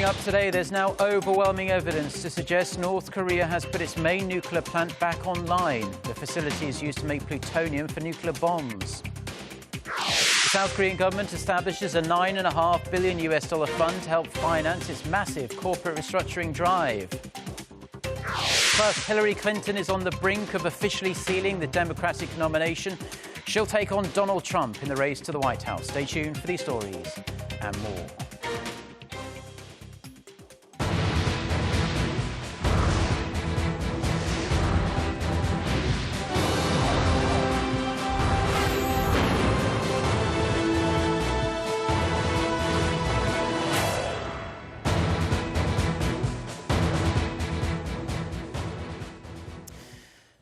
up today, there's now overwhelming evidence to suggest North Korea has put its main nuclear plant back online. The facility is used to make plutonium for nuclear bombs. The South Korean government establishes a $9.5 billion fund to help finance its massive corporate restructuring drive. Plus, Hillary Clinton is on the brink of officially sealing the Democratic nomination. She'll take on Donald Trump in the race to the White House. Stay tuned for these stories and more.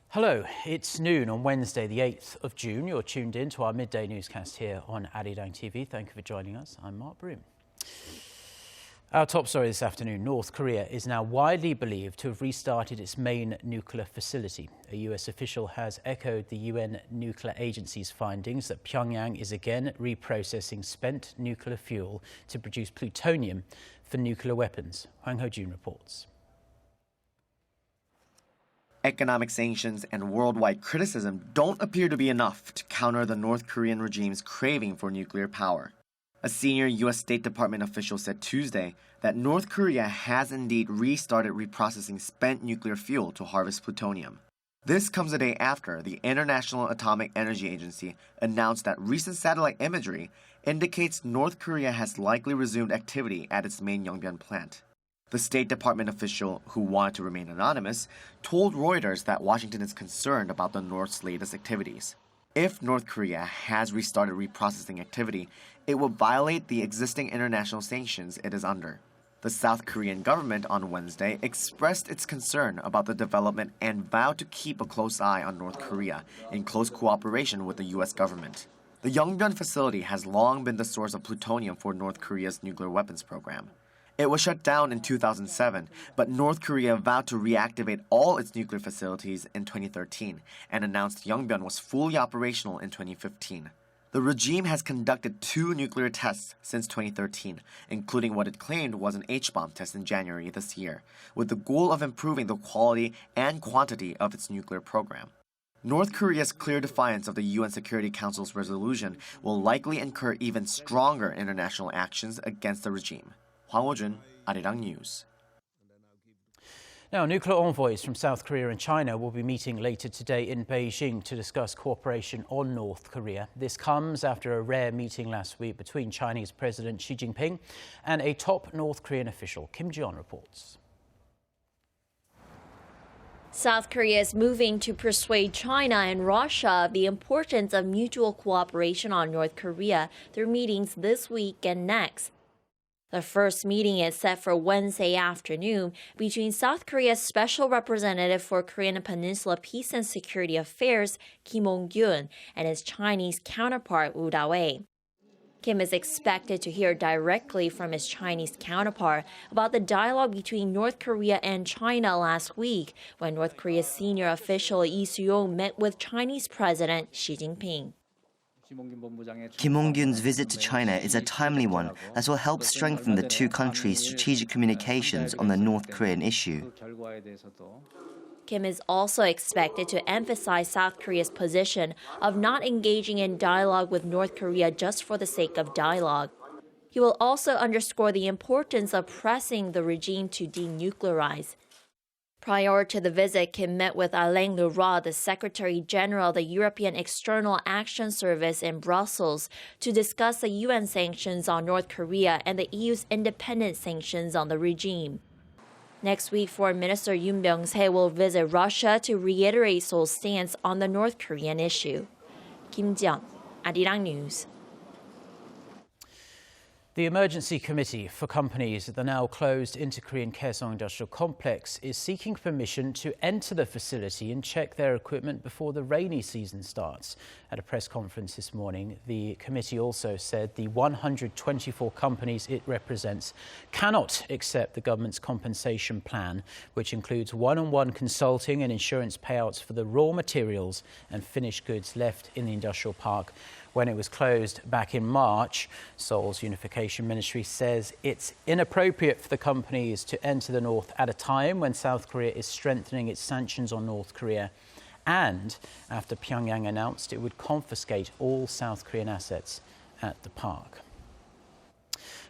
Hello, it's noon on Wednesday, the 8th of June. You're tuned in to our midday newscast here on Arirang TV. Thank you for joining us. I'm Mark Broom. Our top story this afternoon, North Korea is now widely believed to have restarted its main nuclear facility. A US official has echoed the UN Nuclear Agency's findings that Pyongyang is again reprocessing spent nuclear fuel to produce plutonium for nuclear weapons. Hwang Ho-jun reports. Economic sanctions and worldwide criticism don't appear to be enough to counter the North Korean regime's craving for nuclear power. A senior U.S. State Department official said Tuesday that North Korea has indeed restarted reprocessing spent nuclear fuel to harvest plutonium. This comes a day after the International Atomic Energy Agency announced that recent satellite imagery indicates North Korea has likely resumed activity at its main Yongbyon plant. The State Department official, who wanted to remain anonymous, told Reuters that Washington is concerned about the North's latest activities. If North Korea has restarted reprocessing activity, it will violate the existing international sanctions it is under. The South Korean government on Wednesday expressed its concern about the development and vowed to keep a close eye on North Korea in close cooperation with the U.S. government. The Yongbyon facility has long been the source of plutonium for North Korea's nuclear weapons program. It was shut down in 2007, but North Korea vowed to reactivate all its nuclear facilities in 2013 and announced Yongbyon was fully operational in 2015. The regime has conducted 2 nuclear tests since 2013, including what it claimed was an H-bomb test in January this year, with the goal of improving the quality and quantity of its nuclear program. North Korea's clear defiance of the UN Security Council's resolution will likely incur even stronger international actions against the regime. Hwang Ho-jun, Arirang News. Now, nuclear envoys from South Korea and China will be meeting later today in Beijing to discuss cooperation on North Korea. This comes after a rare meeting last week between Chinese President Xi Jinping and a top North Korean official. Kim Ji-yeon reports. South Korea is moving to persuade China and Russia of the importance of mutual cooperation on North Korea through meetings this week and next. The first meeting is set for Wednesday afternoon between South Korea's Special Representative for Korean Peninsula Peace and Security Affairs, Kim Kyung, and his Chinese counterpart, Woo Da-wei. Kim is expected to hear directly from his Chinese counterpart about the dialogue between North Korea and China last week when North Korea's senior official Lee Soo-yong met with Chinese President Xi Jinping. Kim Kyung's visit to China is a timely one that will help strengthen the two countries' strategic communications on the North Korean issue. Kim is also expected to emphasize South Korea's position of not engaging in dialogue with North Korea just for the sake of dialogue. He will also underscore the importance of pressing the regime to denuclearize. Prior to the visit, Kim met with Alain Leroy, the Secretary General of the European External Action Service in Brussels, to discuss the UN sanctions on North Korea and the EU's independent sanctions on the regime. Next week, Foreign Minister Yoon Byung-se will visit Russia to reiterate Seoul's stance on the North Korean issue. Kim Ji-yeon, Arirang News. The Emergency Committee for Companies at the now closed Inter-Korean Kaesong Industrial Complex is seeking permission to enter the facility and check their equipment before the rainy season starts. At a press conference this morning, the committee also said the 124 companies it represents cannot accept the government's compensation plan, which includes one-on-one consulting and insurance payouts for the raw materials and finished goods left in the industrial park, when it was closed back in March. Seoul's Unification Ministry says it's inappropriate for the companies to enter the north at a time when South Korea is strengthening its sanctions on North Korea, and after Pyongyang announced it would confiscate all South Korean assets at the park.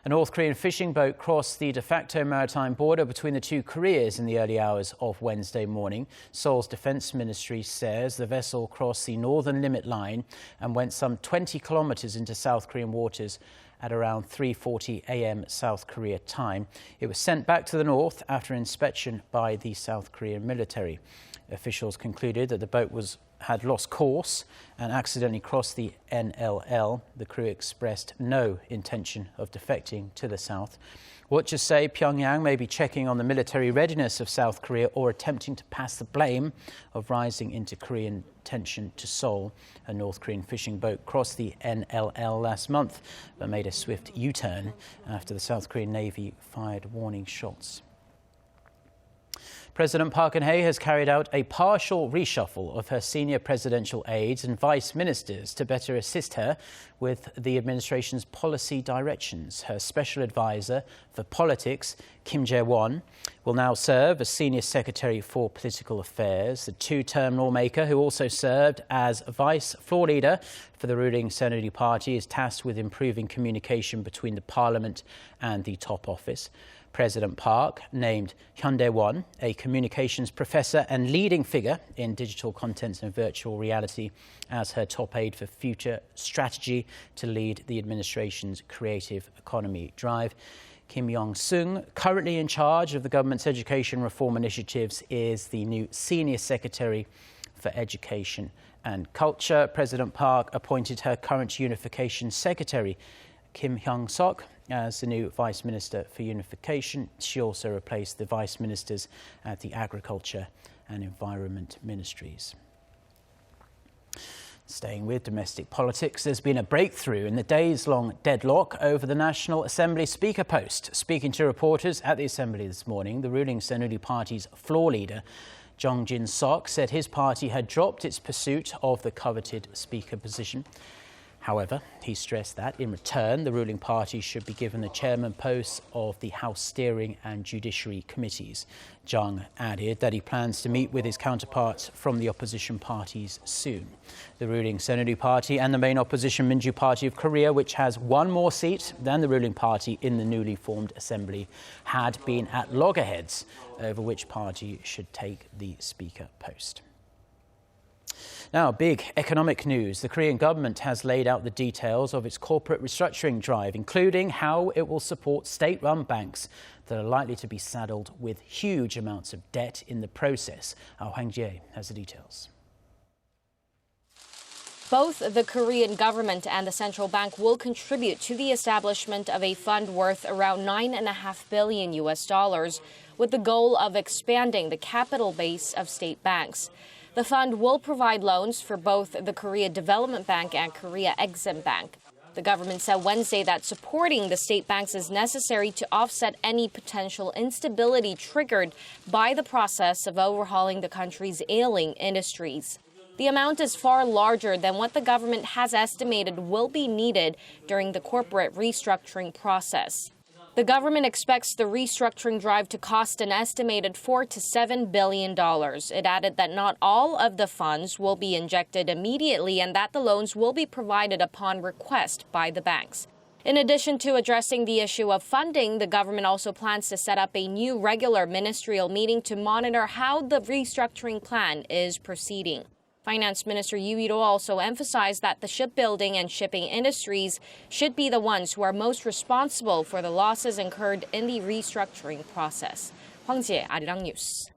A North Korean fishing boat crossed the de facto maritime border between the two Koreas in the early hours of Wednesday morning. Seoul's defense ministry says the vessel crossed the northern limit line and went some 20 kilometers into South Korean waters at around 3:40 a.m. South Korea time. It was sent back to the north after inspection by the South Korean military. Officials concluded that the boat had lost course and accidentally crossed the NLL. The crew expressed no intention of defecting to the south. Watchers say Pyongyang may be checking on the military readiness of South Korea or attempting to pass the blame of rising inter-Korean tension to Seoul. A North Korean fishing boat crossed the NLL last month but made a swift U-turn after the South Korean Navy fired warning shots. President Park Geunhye has carried out a partial reshuffle of her senior presidential aides and vice ministers to better assist her with the administration's policy directions. Her special advisor for politics, Kim Jae-won, will now serve as senior secretary for political affairs. The two-term lawmaker, who also served as vice floor leader for the ruling Saenuri Party, is tasked with improving communication between the parliament and the top office. President Park named Hyun Dae-won, a communications professor and leading figure in digital content and virtual reality, as her top aide for future strategy to lead the administration's creative economy drive. Kim Yong-sung, currently in charge of the government's education reform initiatives, is the new senior secretary for education and culture. President Park appointed her current unification secretary, Kim Hyung-sok, as the new Vice Minister for Unification. She also replaced the Vice Ministers at the Agriculture and Environment Ministries. Staying with domestic politics, there's been a breakthrough in the days-long deadlock over the National Assembly Speaker post. Speaking to reporters at the Assembly this morning, the ruling Saenuri Party's floor leader, Jung Jin-sok, said his party had dropped its pursuit of the coveted Speaker position. However, he stressed that, in return, the ruling party should be given the chairman posts of the House Steering and Judiciary Committees. Jung added that he plans to meet with his counterparts from the opposition parties soon. The ruling Saenuri Party and the main opposition Minju Party of Korea, which has one more seat than the ruling party in the newly formed assembly, had been at loggerheads over which party should take the speaker post. Now, big economic news. The Korean government has laid out the details of its corporate restructuring drive, including how it will support state-run banks that are likely to be saddled with huge amounts of debt in the process. Hwang Jae has the details. Both the Korean government and the central bank will contribute to the establishment of a fund worth around $9.5 billion, with the goal of expanding the capital base of state banks. The fund will provide loans for both the Korea Development Bank and Korea Exim Bank. The government said Wednesday that supporting the state banks is necessary to offset any potential instability triggered by the process of overhauling the country's ailing industries. The amount is far larger than what the government has estimated will be needed during the corporate restructuring process. The government expects the restructuring drive to cost an estimated $4 to $7 billion. It added that not all of the funds will be injected immediately and that the loans will be provided upon request by the banks. In addition to addressing the issue of funding, the government also plans to set up a new regular ministerial meeting to monitor how the restructuring plan is proceeding. Finance Minister Yoo Il-ho also emphasized that the shipbuilding and shipping industries should be the ones who are most responsible for the losses incurred in the restructuring process. Hwang Jae, Arirang News.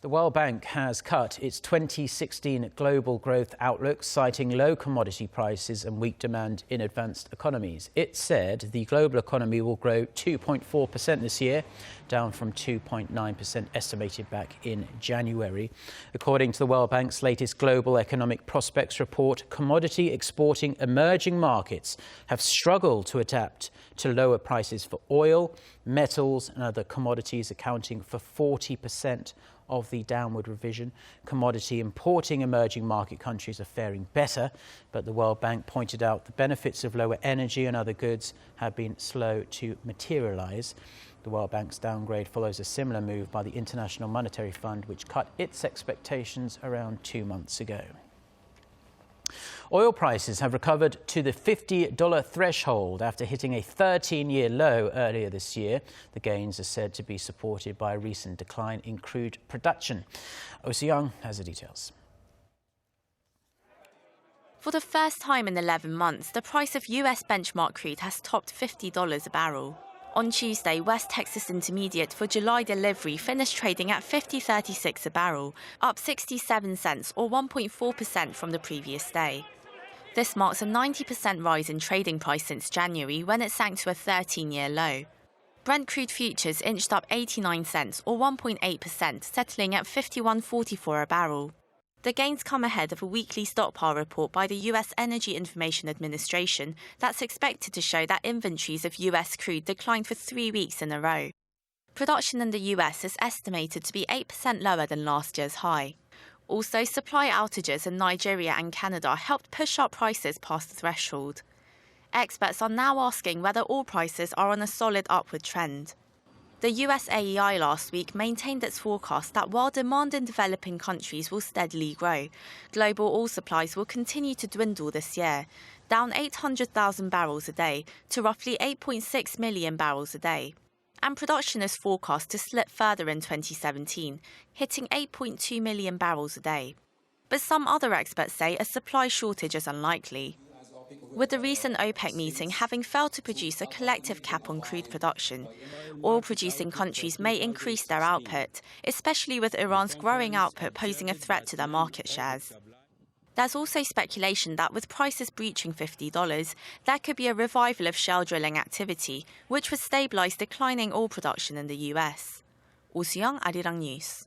The World Bank has cut its 2016 global growth outlook, citing low commodity prices and weak demand in advanced economies. It said the global economy will grow 2.4% this year, down from 2.9% estimated back in January. According to the World Bank's latest Global Economic Prospects report, commodity exporting emerging markets have struggled to adapt to lower prices for oil, metals and other commodities, accounting for 40% of the downward revision. Commodity importing emerging market countries are faring better, but the World Bank pointed out the benefits of lower energy and other goods have been slow to materialize. The World Bank's downgrade follows a similar move by the International Monetary Fund, which cut its expectations around 2 months ago. Oil prices have recovered to the $50 threshold after hitting a 13-year low earlier this year. The gains are said to be supported by a recent decline in crude production. Oh Soo-young has the details. For the first time in 11 months, the price of US benchmark crude has topped $50 a barrel. On Tuesday, West Texas Intermediate for July delivery finished trading at $50.36 a barrel, up 67 cents or 1.4% from the previous day. This marks a 90% rise in trading price since January, when it sank to a 13-year low. Brent crude futures inched up 89 cents or 1.8%, settling at $51.44 a barrel. The gains come ahead of a weekly stockpile report by the US Energy Information Administration that's expected to show that inventories of US crude declined for 3 weeks in a row. Production in the US is estimated to be 8% lower than last year's high. Also, supply outages in Nigeria and Canada helped push up prices past the threshold. Experts are now asking whether oil prices are on a solid upward trend. The US AEI last week maintained its forecast that while demand in developing countries will steadily grow, global oil supplies will continue to dwindle this year, down 800,000 barrels a day to roughly 8.6 million barrels a day. And production is forecast to slip further in 2017, hitting 8.2 million barrels a day. But some other experts say a supply shortage is unlikely. With the recent OPEC meeting having failed to produce a collective cap on crude production, oil-producing countries may increase their output, especially with Iran's growing output posing a threat to their market shares. There's also speculation that with prices breaching $50, there could be a revival of shale drilling activity, which would stabilise declining oil production in the US. Oh Soo-young, Arirang News.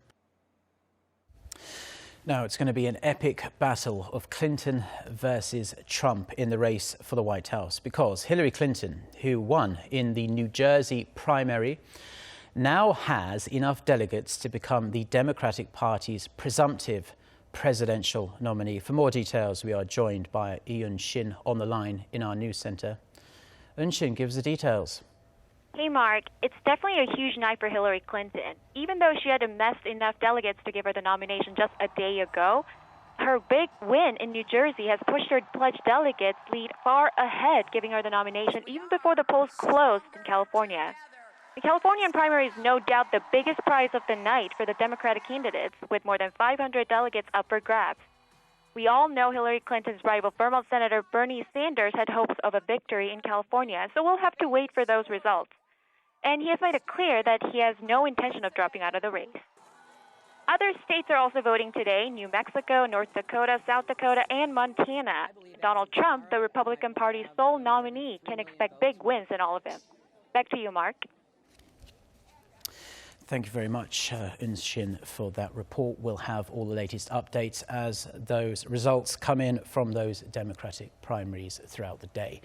Now, it's going to be an epic battle of Clinton versus Trump in the race for the White House, because Hillary Clinton, who won in the New Jersey primary, now has enough delegates to become the Democratic Party's presumptive presidential nominee. For more details, we are joined by Eun Shin on the line in our news centre. Eun Shin gives the details. Hey, Mark, it's definitely a huge night for Hillary Clinton. Even though she had amassed enough delegates to give her the nomination just a day ago, her big win in New Jersey has pushed her pledged delegates lead far ahead, giving her the nomination even before the polls closed in California. The Californian primary is no doubt the biggest prize of the night for the Democratic candidates, with more than 500 delegates up for grabs. We all know Hillary Clinton's rival, Vermont Senator Bernie Sanders, had hopes of a victory in California, so we'll have to wait for those results. And he has made it clear that he has no intention of dropping out of the race. Other states are also voting today: New Mexico, North Dakota, South Dakota, and Montana. Donald Trump, the Republican Party's sole nominee, can expect big wins in all of them. Back to you, Mark. Thank you very much, Eun Shin, for that report. We'll have all the latest updates as those results come in from those Democratic primaries throughout the day.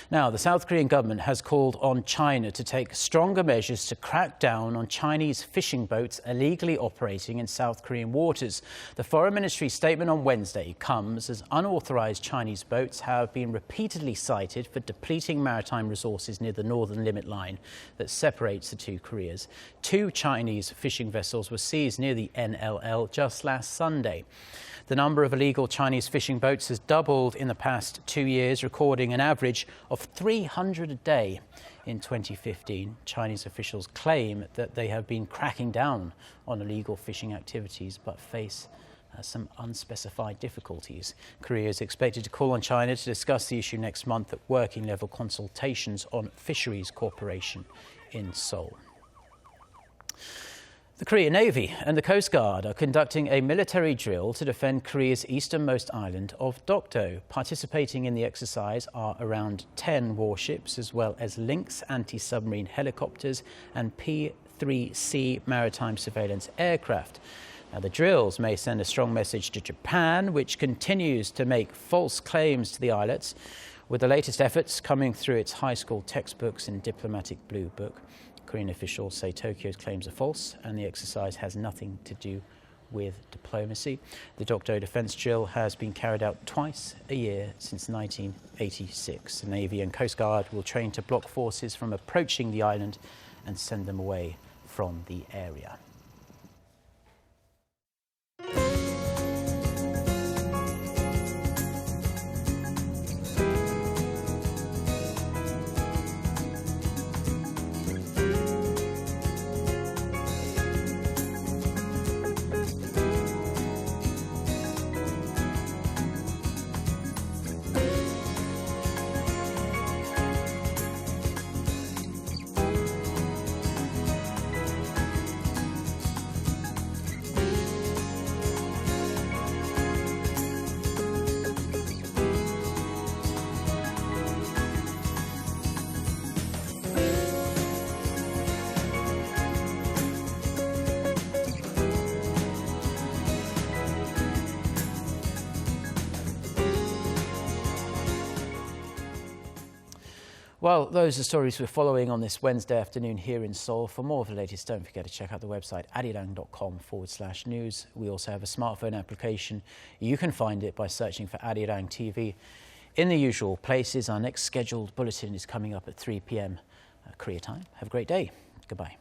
Now, the South Korean government has called on China to take stronger measures to crack down on Chinese fishing boats illegally operating in South Korean waters. The Foreign Ministry's statement on Wednesday comes as unauthorized Chinese boats have been repeatedly cited for depleting maritime resources near the northern limit line that separates the two Koreas. Two Chinese fishing vessels were seized near the NLL just last Sunday. The number of illegal Chinese fishing boats has doubled in the past 2 years, recording an average of 300 a day. In 2015, Chinese officials claim that they have been cracking down on illegal fishing activities, but face some unspecified difficulties. Korea is expected to call on China to discuss the issue next month at working-level consultations on fisheries cooperation in Seoul. The Korean Navy and the Coast Guard are conducting a military drill to defend Korea's easternmost island of Dokdo. Participating in the exercise are around 10 warships, as well as Lynx anti-submarine helicopters and P-3C maritime surveillance aircraft. Now, the drills may send a strong message to Japan, which continues to make false claims to the islets. with the latest efforts coming through its high school textbooks and diplomatic blue book. Korean officials say Tokyo's claims are false and the exercise has nothing to do with diplomacy. The Dokdo defense drill has been carried out twice a year since 1986. The Navy and Coast Guard will train to block forces from approaching the island and send them away from the area. Well, those are stories we're following on this Wednesday afternoon here in Seoul. For more of the latest, don't forget to check out the website arirang.com/news. We also have a smartphone application. You can find it by searching for Arirang TV in the usual places. Our next scheduled bulletin is coming up at 3 p.m. Korea time. Have a great day. Goodbye.